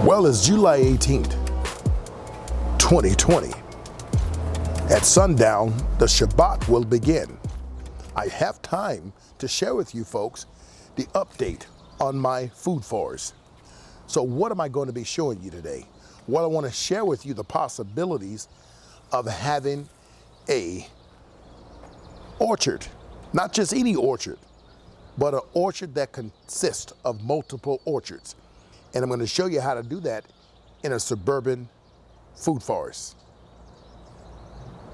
Well, it's July 18th, 2020. At sundown, the Shabbat will begin. I have time to share with you folks the update on my food forest. So what am I going to be showing you today? Well, I want to share with you the possibilities of having a orchard, not just any orchard, but an orchard that consists of multiple orchards. And I'm going to show you how to do that in a suburban food forest.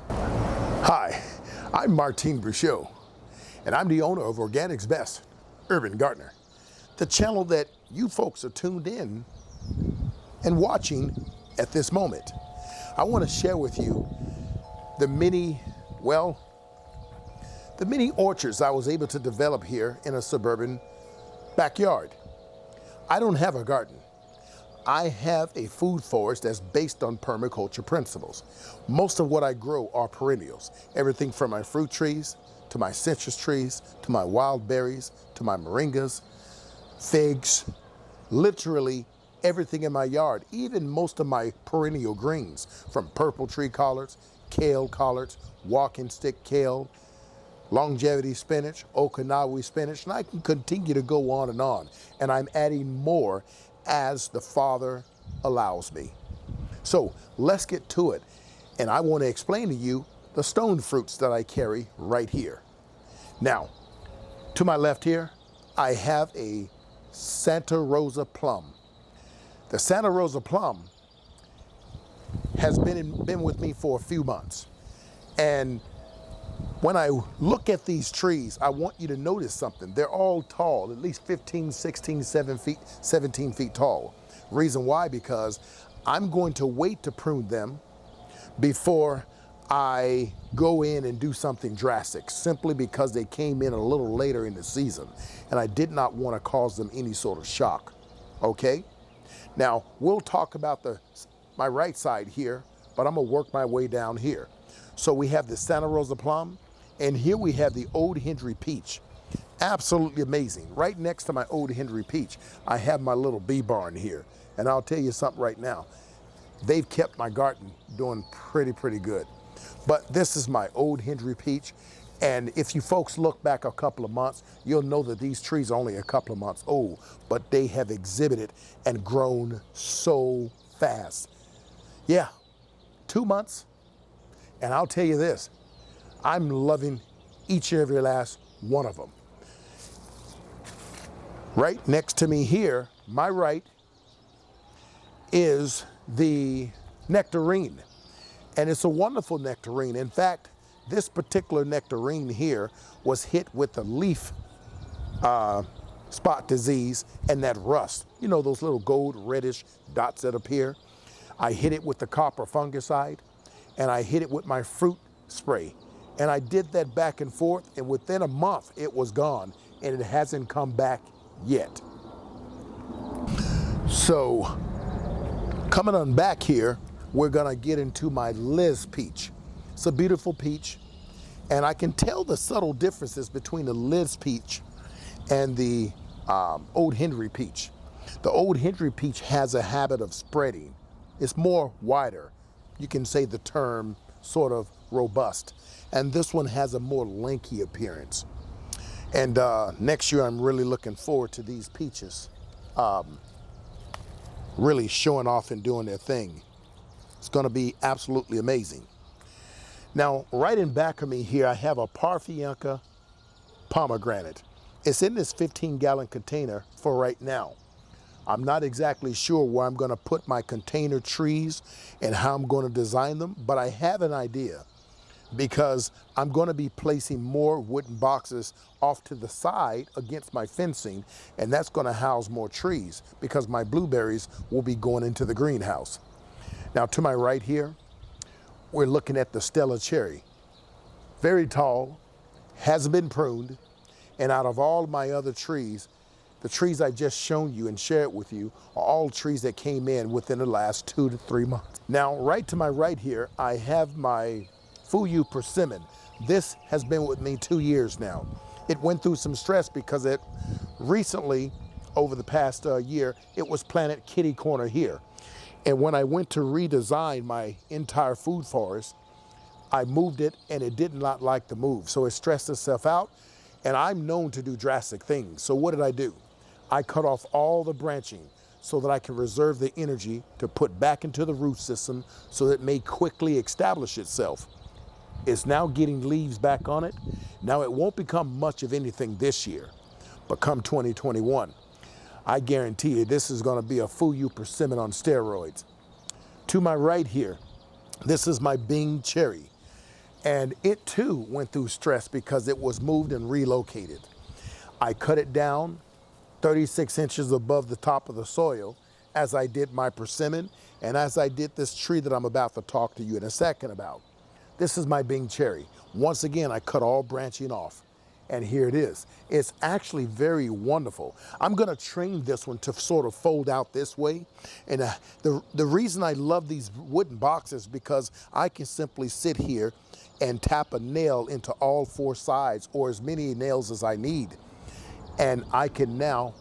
Hi, I'm Martin Bruchot, and I'm the owner of Organics Best, Urban Gardener, the channel that you folks are tuned in and watching at this moment. I want to share with you the many orchards I was able to develop here in a suburban backyard. I don't have a garden. I have a food forest that's based on permaculture principles. Most of what I grow are perennials. Everything from my fruit trees, to my citrus trees, to my wild berries, to my moringas, figs, literally everything in my yard, even most of my perennial greens, from purple tree collards, kale collards, walking stick kale, longevity spinach, Okinawa spinach, and I can continue to go on. And I'm adding more as the Father allows me. So let's get to it. And I want to explain to you the stone fruits that I carry right here. Now, to my left here, I have a Santa Rosa plum. The Santa Rosa plum has been with me for a few months. And when I look at these trees, I want you to notice something. They're all tall, at least 15, 16, 17 feet tall. Reason why? Because I'm going to wait to prune them before I go in and do something drastic, simply because they came in a little later in the season, and I did not want to cause them any sort of shock, okay? Now, we'll talk about my right side here, but I'm gonna work my way down here. So we have the Santa Rosa plum, and here we have the Old Henry peach. Absolutely amazing. Right next to my Old Henry peach, I have my little bee barn here. And I'll tell you something right now. They've kept my garden doing pretty good. But this is my Old Henry peach. And if you folks look back a couple of months, you'll know that these trees are only a couple of months old, but they have exhibited and grown so fast. Yeah, 2 months. And I'll tell you this, I'm loving each and every last one of them. Right next to me here, my right, is the nectarine. And it's a wonderful nectarine. In fact, this particular nectarine here was hit with the leaf spot disease and that rust. You know, those little gold reddish dots that appear. I hit it with the copper fungicide, and I hit it with my fruit spray. And I did that back and forth, and within a month it was gone, and it hasn't come back yet. So, coming on back here, we're gonna get into my Liz peach. It's a beautiful peach, and I can tell the subtle differences between the Liz peach and the Old Henry peach. The Old Henry peach has a habit of spreading. It's more wider. You can say the term sort of robust. And this one has a more lanky appearance. And next year, I'm really looking forward to these peaches really showing off and doing their thing. It's gonna be absolutely amazing. Now, right in back of me here, I have a Parfianca pomegranate. It's in this 15-gallon container for right now. I'm not exactly sure where I'm gonna put my container trees and how I'm gonna design them, but I have an idea, because I'm gonna be placing more wooden boxes off to the side against my fencing, and that's gonna house more trees because my blueberries will be going into the greenhouse. Now, to my right here, we're looking at the STELLA cherry. Very tall, hasn't been pruned, and out of all my other trees, the trees I just shown you and shared with you are all trees that came in within the last 2 to 3 months. Now, right to my right here, I have my Fuyu persimmon. This has been with me 2 years now. It went through some stress because it recently over the past year, it was planted kitty corner here. And when I went to redesign my entire food forest, I moved it and it did not like the move. So it stressed itself out, and I'm known to do drastic things. So what did I do? I cut off all the branching so that I can reserve the energy to put back into the root system so that it may quickly establish itself. It's now getting leaves back on it. Now it won't become much of anything this year, but come 2021, I guarantee you this is going to be a full persimmon on steroids. To my right here, this is my Bing cherry. And it too went through stress because it was moved and relocated. I cut it down 36 inches above the top of the soil as I did my persimmon and as I did this tree that I'm about to talk to you in a second about. This is my Bing cherry. Once again, I cut all branching off. And here it is. It's actually very wonderful. I'm going to train this one to sort of fold out this way. And the reason I love these wooden boxes is because I can simply sit here and tap a nail into all four sides or as many nails as I need. And I can now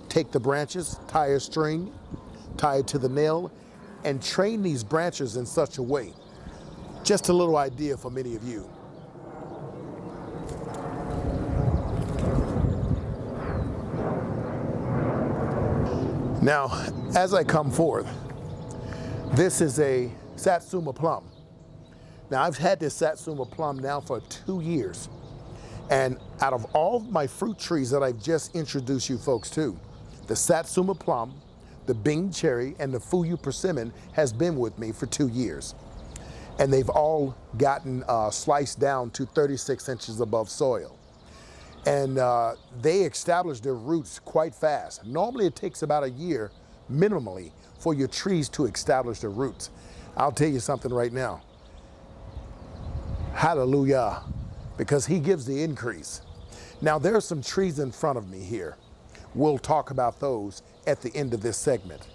take the branches, tie a string, tie it to the nail, and train these branches in such a way. Just a little idea for many of you. Now, as I come forth, this is a Satsuma plum. Now, I've had this Satsuma plum now for 2 years. And out of all my fruit trees that I've just introduced you folks to, the Satsuma plum, the Bing cherry, and the Fuyu persimmon has been with me for 2 years. And they've all gotten sliced down to 36 inches above soil. And they establish their roots quite fast. Normally it takes about a year, minimally, for your trees to establish their roots. I'll tell you something right now. Hallelujah, because he gives the increase. Now there are some trees in front of me here. We'll talk about those at the end of this segment.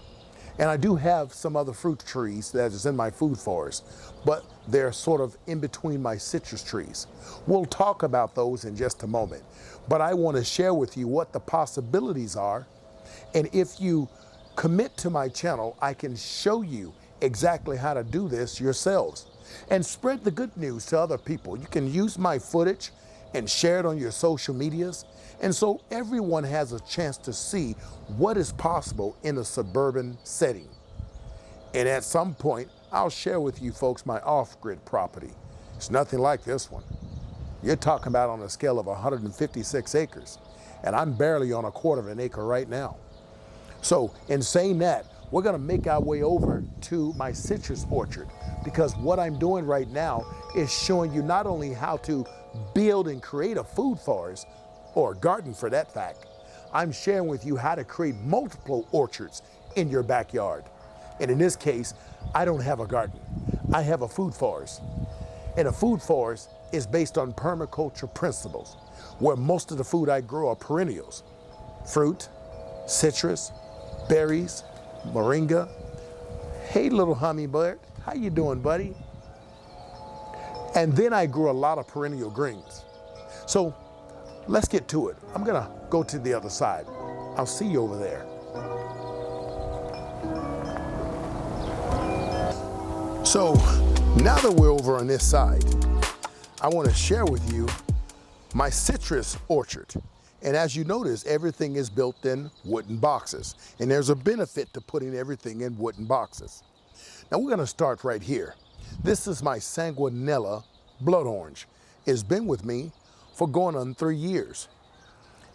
And I do have some other fruit trees that is in my food forest, but they're sort of in between my citrus trees. We'll talk about those in just a moment. But I want to share with you what the possibilities are. And if you commit to my channel, I can show you exactly how to do this yourselves. And spread the good news to other people. You can use my footage and share it on your social medias. And so everyone has a chance to see what is possible in a suburban setting. And at some point, I'll share with you folks my off-grid property. It's nothing like this one. You're talking about on a scale of 156 acres. And I'm barely on 1/4 of an acre right now. So in saying that, we're going to make our way over to my citrus orchard, because what I'm doing right now is showing you not only how to build and create a food forest, or a garden for that fact, I'm sharing with you how to create multiple orchards in your backyard. And in this case, I don't have a garden. I have a food forest. And a food forest is based on permaculture principles, where most of the food I grow are perennials. Fruit, citrus, berries, moringa. Hey, little hummingbird, how you doing, buddy? And then I grew a lot of perennial greens. So let's get to it. I'm gonna go to the other side. I'll see you over there. So now that we're over on this side, I want to share with you my citrus orchard. And as you notice, everything is built in wooden boxes. And there's a benefit to putting everything in wooden boxes. Now we're gonna start right here. This is my sanguinella blood orange. It's been with me for going on 3 years.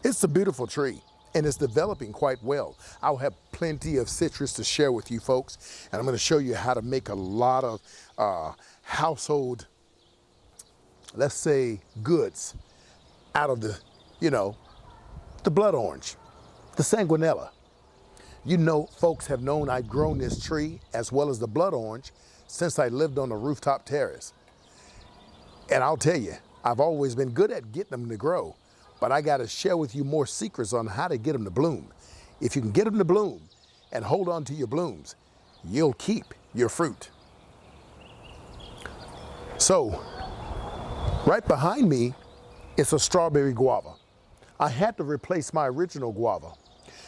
It's a beautiful tree and it's developing quite well. I'll have plenty of citrus to share with you folks, and I'm gonna show you how to make a lot of household, let's say, goods out of the, the blood orange, the sanguinella. You know, folks have known I've grown this tree as well as the blood orange since I lived on a rooftop terrace. And I'll tell you, I've always been good at getting them to grow, but I got to share with you more secrets on how to get them to bloom. If you can get them to bloom and hold on to your blooms, you'll keep your fruit. So, right behind me is a strawberry guava. I had to replace my original guava.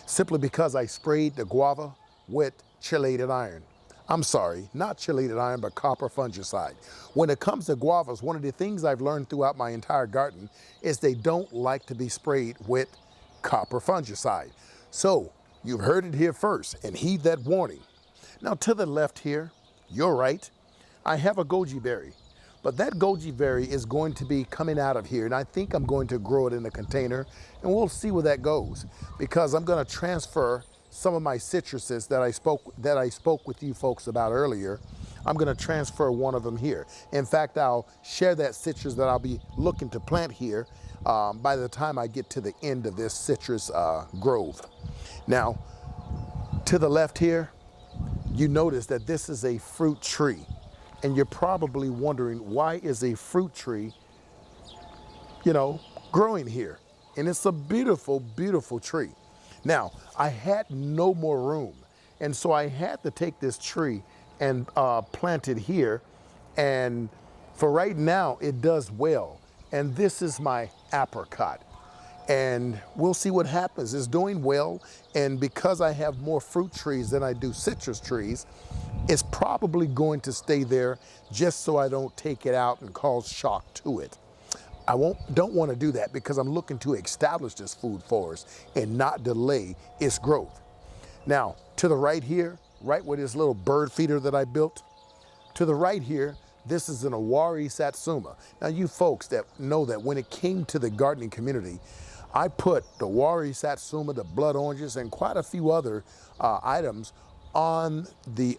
simply because I sprayed the guava with chelated iron. I'm sorry, not chelated iron, but copper fungicide. When it comes to guavas, one of the things I've learned throughout my entire garden is they don't like to be sprayed with copper fungicide. So you've heard it here first, and heed that warning. Now to the left here, you're right, I have a goji berry. But that goji berry is going to be coming out of here, and I think I'm going to grow it in a container, and we'll see where that goes, because I'm going to transfer some of my citruses that I spoke with you folks about earlier. I'm going to transfer one of them here. In fact, I'll share that citrus that I'll be looking to plant here by the time I get to the end of this citrus grove. Now, to the left here, you notice that this is a fruit tree. And you're probably wondering, why is a fruit tree, growing here? And it's a beautiful, beautiful tree. Now, I had no more room. And so I had to take this tree and plant it here. And for right now, it does well. And this is my apricot. And we'll see what happens. It's doing well. And because I have more fruit trees than I do citrus trees, it's probably going to stay there just so I don't take it out and cause shock to it. I don't want to do that because I'm looking to establish this food forest and not delay its growth. Now, to the right here, right where this little bird feeder that I built, to the right here, this is an Awari Satsuma. Now, you folks that know that when it came to the gardening community, I put the Awari Satsuma, the blood oranges, and quite a few other items on the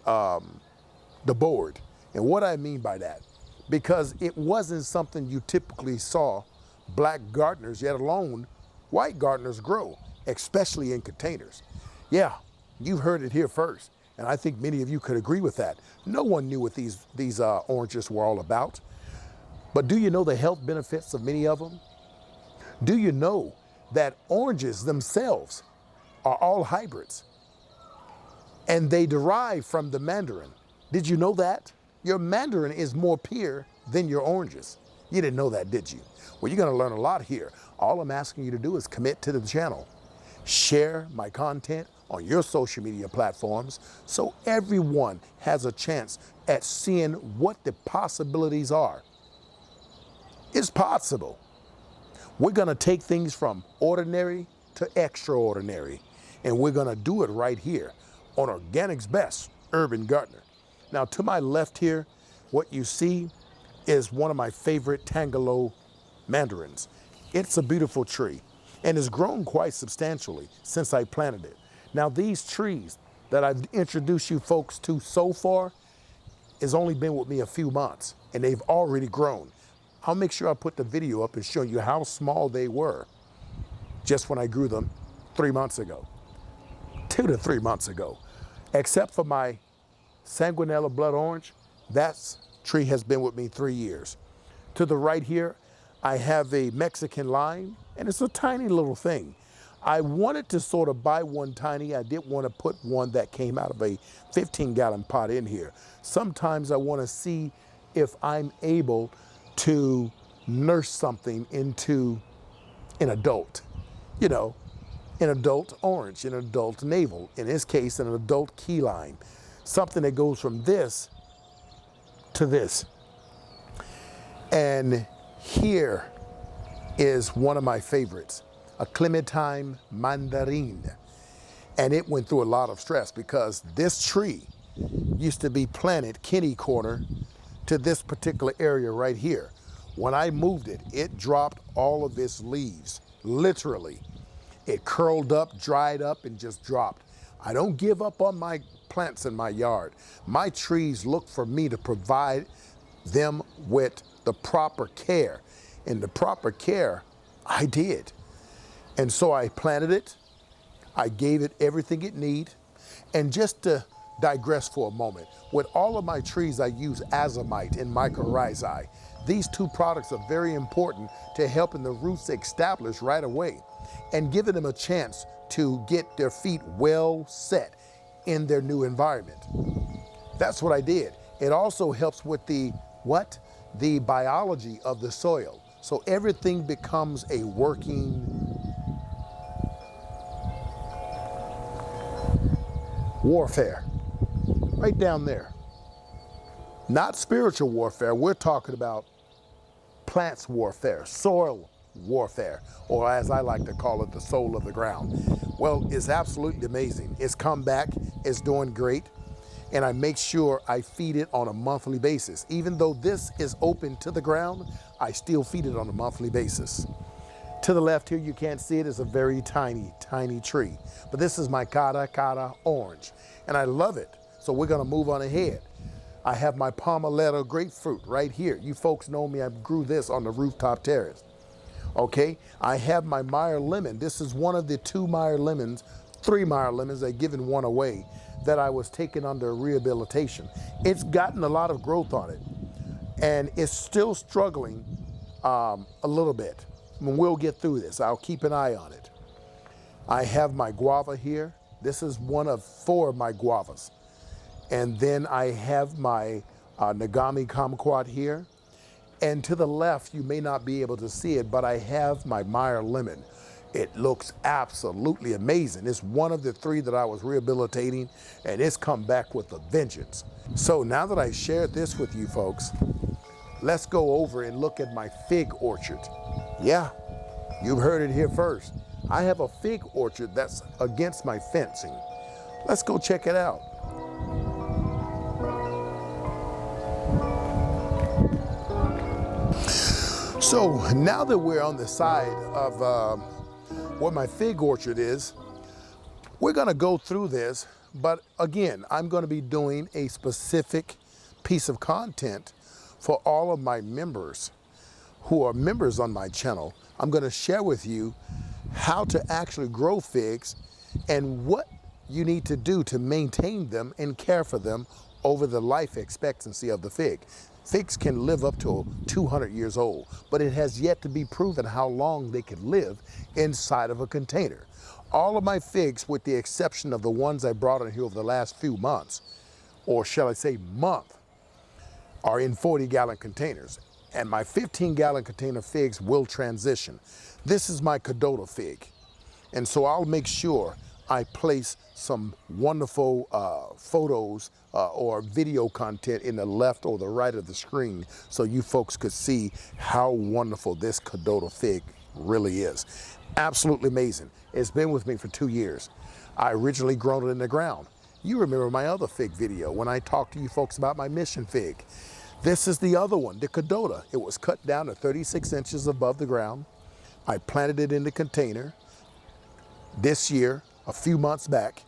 board. And what I mean by that, because it wasn't something you typically saw black gardeners, yet alone white gardeners, grow, especially in containers. Yeah, you've heard it here first, and I think many of you could agree with that. No one knew what these oranges were all about. But do you know the health benefits of many of them? Do you know that oranges themselves are all hybrids? And they derive from the mandarin. Did you know that? Your mandarin is more pure than your oranges. You didn't know that, did you? Well, you're gonna learn a lot here. All I'm asking you to do is commit to the channel. Share my content on your social media platforms so everyone has a chance at seeing what the possibilities are. It's possible. We're gonna take things from ordinary to extraordinary, and we're gonna do it right here on Organic's Best Urban Gardener. Now, to my left here, what you see is one of my favorite Tangelo mandarins. It's a beautiful tree and has grown quite substantially since I planted it. Now, these trees that I've introduced you folks to so far has only been with me a few months, and they've already grown. I'll make sure I put the video up and show you how small they were just when I grew them 3 months ago, 2 to 3 months ago. Except for my Sanguinella blood orange, that tree has been with me 3 years. To the right here, I have a Mexican lime, and it's a tiny little thing. I wanted to sort of buy one tiny. I didn't want to put one that came out of a 15-gallon pot in here. Sometimes I want to see if I'm able to nurse something into an adult, an adult orange, an adult navel, in this case, an adult key lime, something that goes from this to this. And here is one of my favorites, a Clementine mandarine. And it went through a lot of stress because this tree used to be planted kitty corner to this particular area right here. When I moved it, it dropped all of its leaves, literally. It curled up, dried up, and just dropped. I don't give up on my plants in my yard. My trees look for me to provide them with the proper care. And the proper care, I did. And so I planted it. I gave it everything it needed. And just to digress for a moment, with all of my trees, I use azomite and mycorrhizae. These two products are very important to helping the roots establish right away and giving them a chance to get their feet well set in their new environment. That's what I did. It also helps with the biology of the soil. So everything becomes a working warfare, right down there. Not spiritual warfare, we're talking about plants warfare, soil warfare, or as I like to call it, the soul of the ground. Well, it's absolutely amazing. It's come back, it's doing great, and I make sure I feed it on a monthly basis. Even though this is open to the ground, I still feed it on a monthly basis. To the left here, you can't see it, it's a very tiny, tiny tree. But this is my cara orange, and I love it. So we're gonna move on ahead. I have my palmetto grapefruit right here. You folks know me, I grew this on the rooftop terrace. Okay, I have my Meyer lemon. This is one of the 2 Meyer lemons, 3 Meyer lemons, I've given one away, that I was taking under rehabilitation. It's gotten a lot of growth on it, and it's still struggling a little bit. We'll get through this, I'll keep an eye on it. I have my guava here. This is one of 4 of my guavas. And then I have my Nagami kumquat here. And to the left, you may not be able to see it, but I have my Meyer lemon. It looks absolutely amazing. It's one of the 3 that I was rehabilitating, and it's come back with a vengeance. So now that I shared this with you folks, let's go over and look at my fig orchard. Yeah, you've heard it here first. I have a fig orchard that's against my fencing. Let's go check it out. So now that we're on the side of where my fig orchard is, we're gonna go through this, but again, I'm gonna be doing a specific piece of content for all of my members who are members on my channel. I'm gonna share with you how to actually grow figs and what you need to do to maintain them and care for them over the life expectancy of the fig. Figs can live up to 200 years old, but it has yet to be proven how long they can live inside of a container. All of my figs, with the exception of the ones I brought in here over the last few months, or shall I say month, are in 40-gallon containers. And my 15-gallon container figs will transition. This is my Cadota fig. And so I'll make sure I place some wonderful photos or video content in the left or the right of the screen so you folks could see how wonderful this Cadota fig really is. Absolutely amazing. It's been with me for 2 years. I originally grown it in the ground. You remember my other fig video when I talked to you folks about my mission fig. This is the other one, the Cadota. It was cut down to 36 inches above the ground. I planted it in the container this year, a few months back,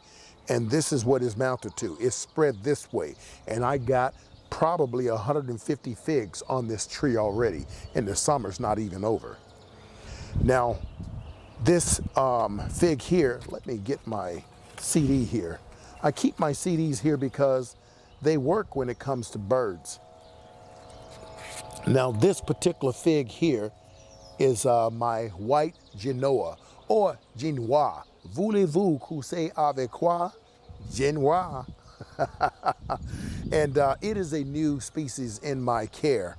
and this is what it's mounted to. It's spread this way, and I got probably 150 figs on this tree already, and the summer's not even over. Now, this fig here, let me get my CD here. I keep my CDs here because they work when it comes to birds. Now, this particular fig here is my white Genoa, or Genoa. Voulez-vous coucher avec quoi? Genoa. And it is a new species in my care.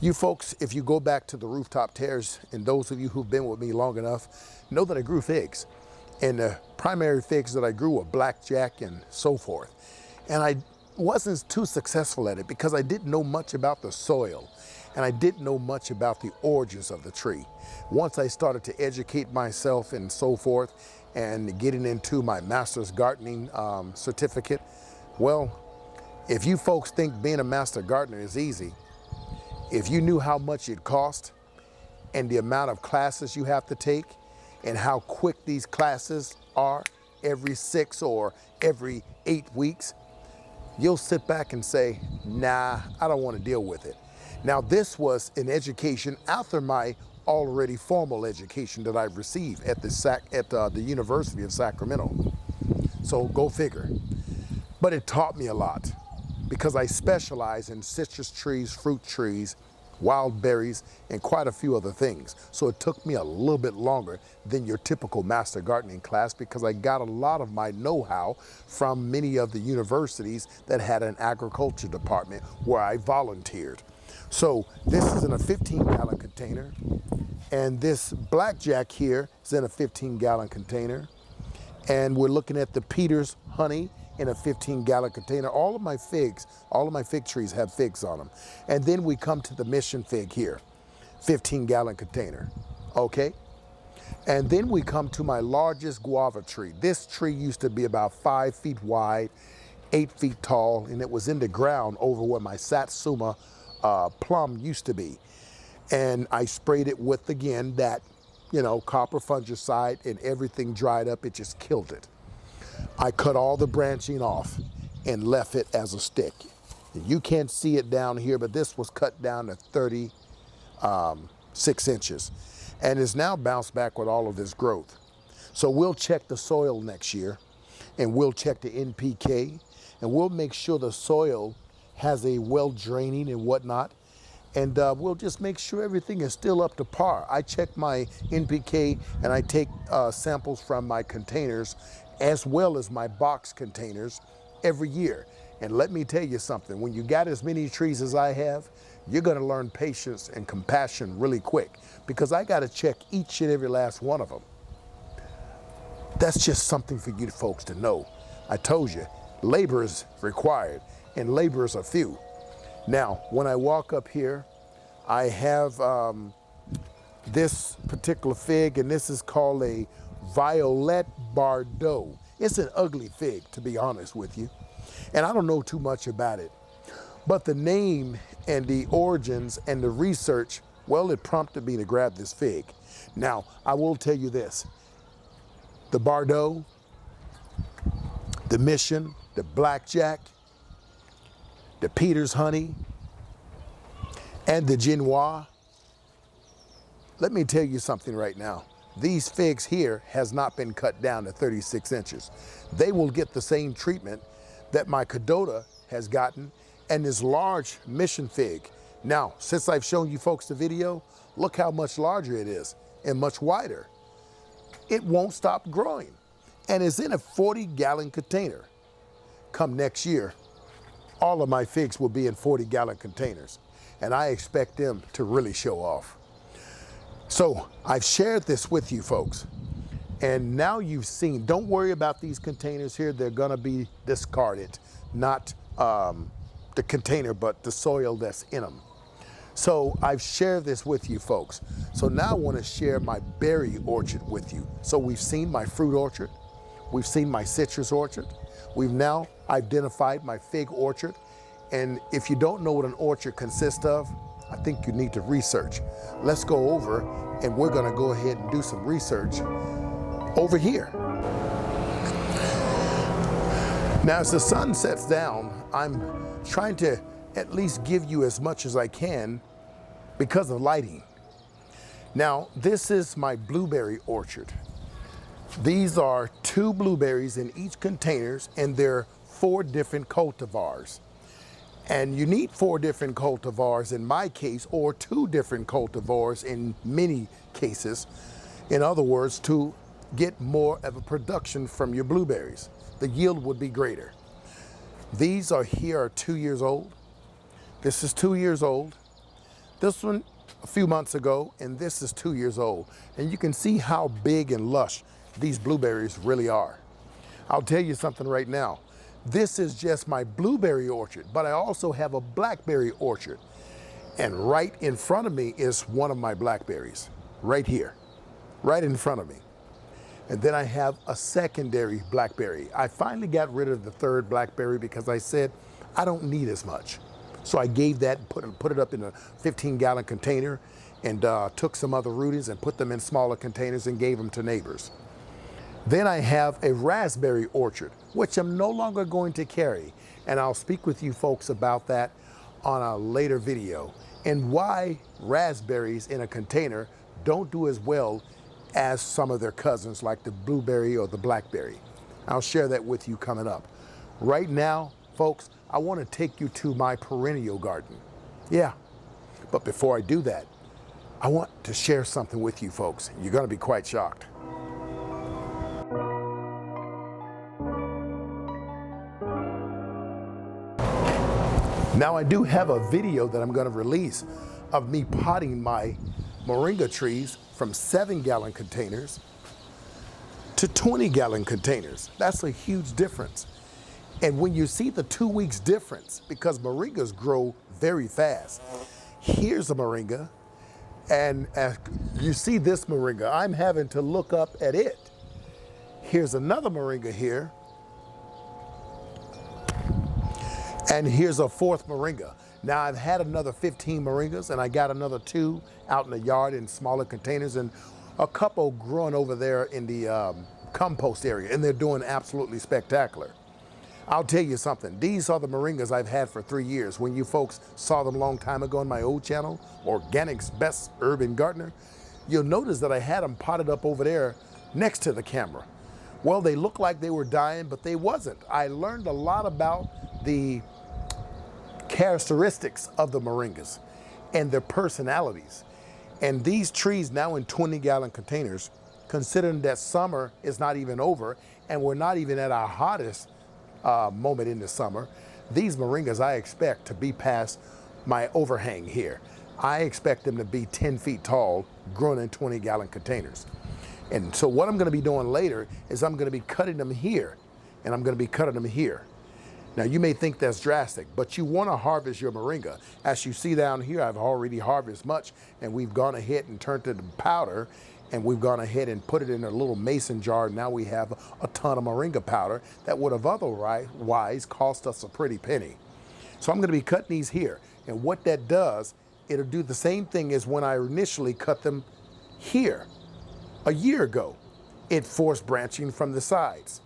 You folks, if you go back to the rooftop terrace, and those of you who've been with me long enough, know that I grew figs. And the primary figs that I grew were blackjack and so forth. And I wasn't too successful at it because I didn't know much about the soil, and I didn't know much about the origins of the tree. Once I started to educate myself and so forth, and getting into my master's gardening certificate, well, if you folks think being a master gardener is easy, if you knew how much it cost and the amount of classes you have to take and how quick these classes are every 6 or every 8 weeks, you'll sit back and say, nah, I don't want to deal with it. Now, this was an education after my already formal education that I've received at the University of Sacramento. So go figure. But it taught me a lot because I specialize in citrus trees, fruit trees, wild berries, and quite a few other things. So it took me a little bit longer than your typical master gardening class because I got a lot of my know-how from many of the universities that had an agriculture department where I volunteered. So this is in a 15-gallon container, and this blackjack here is in a 15-gallon container. And we're looking at the Peter's honey in a 15-gallon container. All of my fig trees have figs on them. And then we come to the mission fig here, 15-gallon container, okay? And then we come to my largest guava tree. This tree used to be about 5 feet wide, 8 feet tall, and it was in the ground over where my Satsuma plum used to be. And I sprayed it with, again, that, you know, copper fungicide, and everything dried up. It just killed it. I cut all the branching off and left it as a stick. You can't see it down here, but this was cut down to 36 inches. And is now bounced back with all of this growth. So we'll check the soil next year, and we'll check the NPK, and we'll make sure the soil has a well draining and whatnot, and we'll just make sure everything is still up to par. I check my NPK, and I take samples from my containers as well as my box containers every year. And let me tell you something, when you got as many trees as I have, you're gonna learn patience and compassion really quick, because I gotta check each and every last one of them. That's just something for you folks to know. I told you, labor is required, and laborers are few. Now, when I walk up here, I have this particular fig, and this is called a Violet Bardot. It's an ugly fig, to be honest with you, and I don't know too much about it. But the name and the origins and the research, well, it prompted me to grab this fig. Now, I will tell you this. The Bardot, the Mission, the Blackjack, the Peter's Honey, and the Genoa, let me tell you something right now. These figs here has not been cut down to 36 inches. They will get the same treatment that my Cadota has gotten, and this large Mission fig. Now, since I've shown you folks the video, look how much larger it is and much wider. It won't stop growing, and it's in a 40-gallon container. Come next year, all of my figs will be in 40-gallon containers, and I expect them to really show off. So I've shared this with you folks, and now you've seen, don't worry about these containers here. They're gonna be discarded, not the container, but the soil that's in them. So I've shared this with you folks. So now I want to share my berry orchard with you. So we've seen my fruit orchard, we've seen my citrus orchard, we've now identified my fig orchard. And if you don't know what an orchard consists of, I think you need to research. Let's go over, and we're gonna go ahead and do some research over here. Now, as the sun sets down, I'm trying to at least give you as much as I can because of lighting. Now, this is my blueberry orchard. These are 2 blueberries in each containers, and they're 4 different cultivars. And you need 4 different cultivars in my case, or 2 different cultivars in many cases. In other words, to get more of a production from your blueberries. The yield would be greater. These are 2 years old. This is 2 years old. This one a few months ago, and this is 2 years old. And you can see how big and lush these blueberries really are. I'll tell you something right now. This is just my blueberry orchard, but I also have a blackberry orchard. And right in front of me is one of my blackberries, right here, right in front of me. And then I have a secondary blackberry. I finally got rid of the 3rd blackberry because I said, I don't need as much. So I gave that, put it up in a 15-gallon container, and took some other rootings and put them in smaller containers and gave them to neighbors. Then I have a raspberry orchard, which I'm no longer going to carry. And I'll speak with you folks about that on a later video, and why raspberries in a container don't do as well as some of their cousins like the blueberry or the blackberry. I'll share that with you coming up. Right now, folks, I want to take you to my perennial garden. Yeah, but before I do that, I want to share something with you folks. You're going to be quite shocked. Now, I do have a video that I'm going to release of me potting my moringa trees from 7-gallon containers to 20-gallon containers. That's a huge difference. And when you see the 2 weeks difference, because moringas grow very fast, here's a moringa, and as you see this moringa, I'm having to look up at it. Here's another moringa here, and here's a fourth moringa. Now I've had another 15 moringas, and I got another 2 out in the yard in smaller containers, and a couple growing over there in the compost area, and they're doing absolutely spectacular. I'll tell you something, these are the moringas I've had for 3 years. When you folks saw them a long time ago on my old channel, Organic's Best Urban Gardener, you'll notice that I had them potted up over there next to the camera. Well, they looked like they were dying, but they wasn't. I learned a lot about the characteristics of the moringas and their personalities. And these trees now in 20-gallon containers, considering that summer is not even over and we're not even at our hottest moment in the summer, these moringas I expect to be past my overhang here. I expect them to be 10 feet tall, grown in 20-gallon containers. And so what I'm going to be doing later is I'm going to be cutting them here, and I'm going to be cutting them here. Now you may think that's drastic, but you want to harvest your moringa. As you see down here, I've already harvested much, and we've gone ahead and turned it to powder, and we've gone ahead and put it in a little mason jar. Now we have a ton of moringa powder that would have otherwise cost us a pretty penny. So I'm going to be cutting these here, and what that does, it'll do the same thing as when I initially cut them here a year ago. It forced branching from the sides,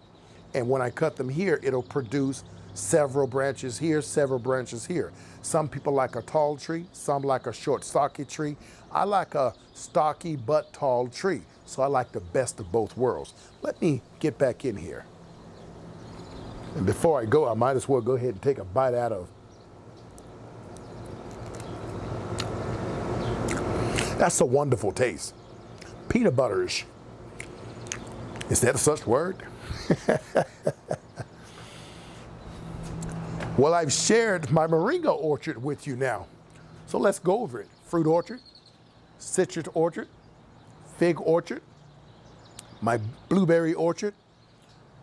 and when I cut them here, it'll produce several branches here, several branches here. Some people like a tall tree, some like a short stocky tree. I like a stocky but tall tree, so I like the best of both worlds. Let me get back in here. And before I go, I might as well go ahead and take a bite out of. That's a wonderful taste. Peanut butterish. Is that a such word? Well, I've shared my moringa orchard with you now. So let's go over it. Fruit orchard, citrus orchard, fig orchard, my blueberry orchard,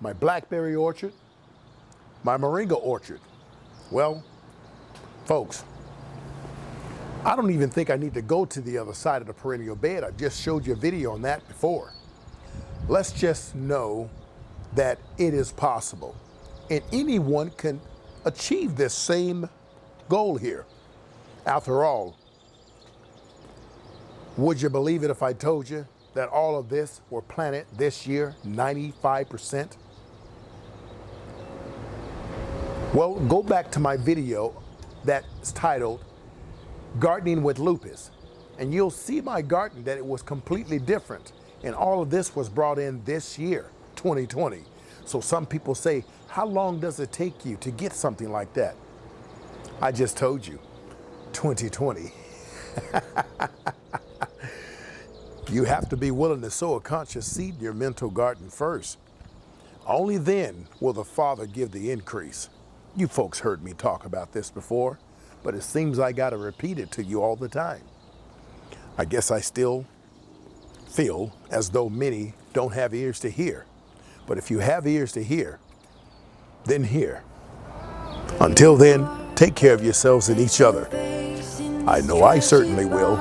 my blackberry orchard, my moringa orchard. Well, folks, I don't even think I need to go to the other side of the perennial bed. I just showed you a video on that before. Let's just know that it is possible, and anyone can achieve this same goal here. After all, would you believe it if I told you that all of this were planted this year, 95%? Well, go back to my video that's titled Gardening with Lupus, and you'll see my garden that it was completely different, and all of this was brought in this year, 2020. So some people say, how long does it take you to get something like that? I just told you, 2020. You have to be willing to sow a conscious seed in your mental garden first. Only then will the Father give the increase. You folks heard me talk about this before, but it seems I got to repeat it to you all the time. I guess I still feel as though many don't have ears to hear. But if you have ears to hear, then hear. Until then, take care of yourselves and each other. I know I certainly will.